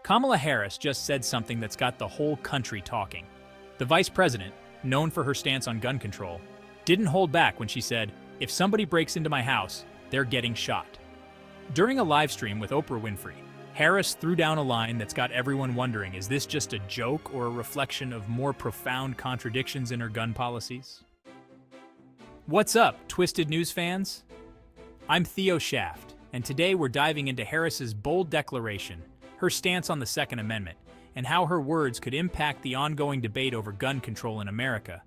Kamala Harris just said something that's got the whole country talking. The vice president, known for her stance on gun control, didn't hold back when she said, "If somebody breaks into my house, they're getting shot." During a live stream with Oprah Winfrey, Harris threw down a line that's got everyone wondering, is this just a joke or a reflection of more profound contradictions in her gun policies? What's up, Twisted News fans? I'm Theo Shaft, and today we're diving into Harris's bold declaration, her stance on the Second Amendment, and how her words could impact the ongoing debate over gun control in America.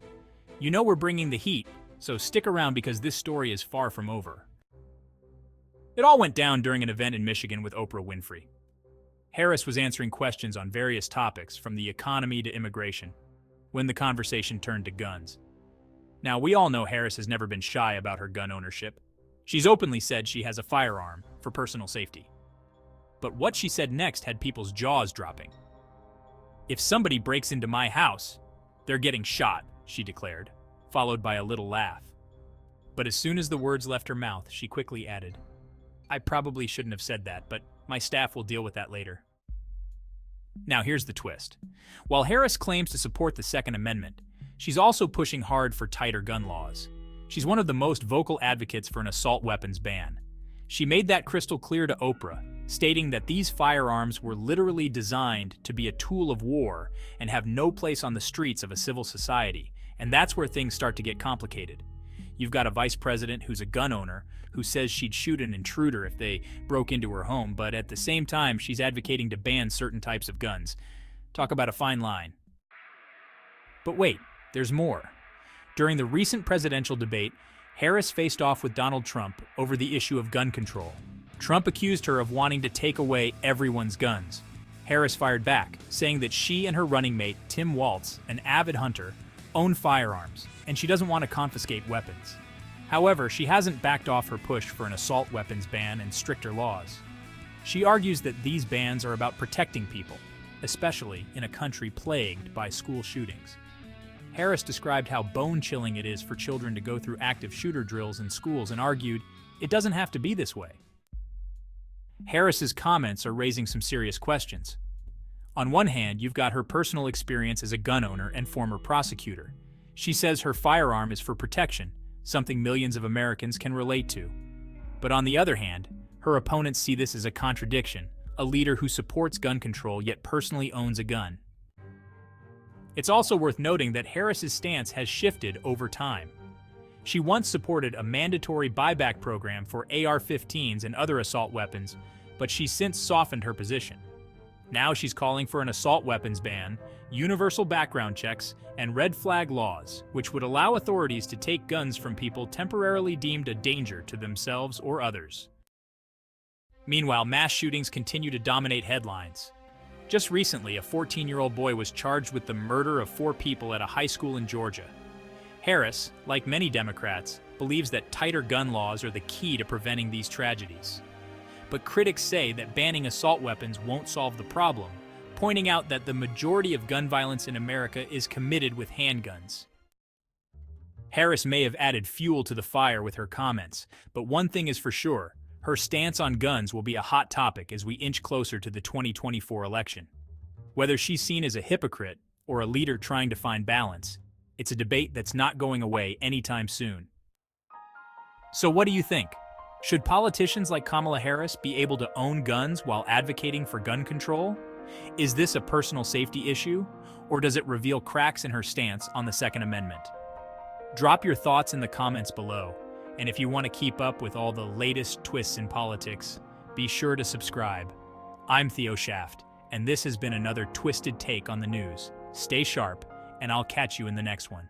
You know we're bringing the heat, so stick around because this story is far from over. It all went down during an event in Michigan with Oprah Winfrey. Harris was answering questions on various topics from the economy to immigration, when the conversation turned to guns. Now, we all know Harris has never been shy about her gun ownership. She's openly said she has a firearm for personal safety. But what she said next had people's jaws dropping. "If somebody breaks into my house, they're getting shot," she declared, followed by a little laugh. But as soon as the words left her mouth, she quickly added, "I probably shouldn't have said that, but my staff will deal with that later." Now here's the twist. While Harris claims to support the Second Amendment, she's also pushing hard for tighter gun laws. She's one of the most vocal advocates for an assault weapons ban. She made that crystal clear to Oprah, stating that these firearms were literally designed to be a tool of war and have no place on the streets of a civil society, and that's where things start to get complicated. You've got a vice president who's a gun owner who says she'd shoot an intruder if they broke into her home, but at the same time, she's advocating to ban certain types of guns. Talk about a fine line. But wait, there's more. During the recent presidential debate, Harris faced off with Donald Trump over the issue of gun control. Trump accused her of wanting to take away everyone's guns. Harris fired back, saying that she and her running mate, Tim Walz, an avid hunter, own firearms, and she doesn't want to confiscate weapons. However, she hasn't backed off her push for an assault weapons ban and stricter laws. She argues that these bans are about protecting people, especially in a country plagued by school shootings. Harris described how bone-chilling it is for children to go through active shooter drills in schools and argued, it doesn't have to be this way. Harris's comments are raising some serious questions. On one hand, you've got her personal experience as a gun owner and former prosecutor. She says her firearm is for protection, something millions of Americans can relate to. But on the other hand, her opponents see this as a contradiction, a leader who supports gun control yet personally owns a gun. It's also worth noting that Harris's stance has shifted over time. She once supported a mandatory buyback program for AR-15s and other assault weapons, but she's since softened her position. Now she's calling for an assault weapons ban, universal background checks, and red flag laws, which would allow authorities to take guns from people temporarily deemed a danger to themselves or others. Meanwhile, mass shootings continue to dominate headlines. Just recently, a 14-year-old boy was charged with the murder of 4 people at a high school in Georgia. Harris, like many Democrats, believes that tighter gun laws are the key to preventing these tragedies. But critics say that banning assault weapons won't solve the problem, pointing out that the majority of gun violence in America is committed with handguns. Harris may have added fuel to the fire with her comments, but one thing is for sure, her stance on guns will be a hot topic as we inch closer to the 2024 election. Whether she's seen as a hypocrite or a leader trying to find balance, it's a debate that's not going away anytime soon. So what do you think? Should politicians like Kamala Harris be able to own guns while advocating for gun control? Is this a personal safety issue, or does it reveal cracks in her stance on the Second Amendment? Drop your thoughts in the comments below, and if you want to keep up with all the latest twists in politics, be sure to subscribe. I'm Theo Shaft, and this has been another twisted take on the news. Stay sharp, and I'll catch you in the next one.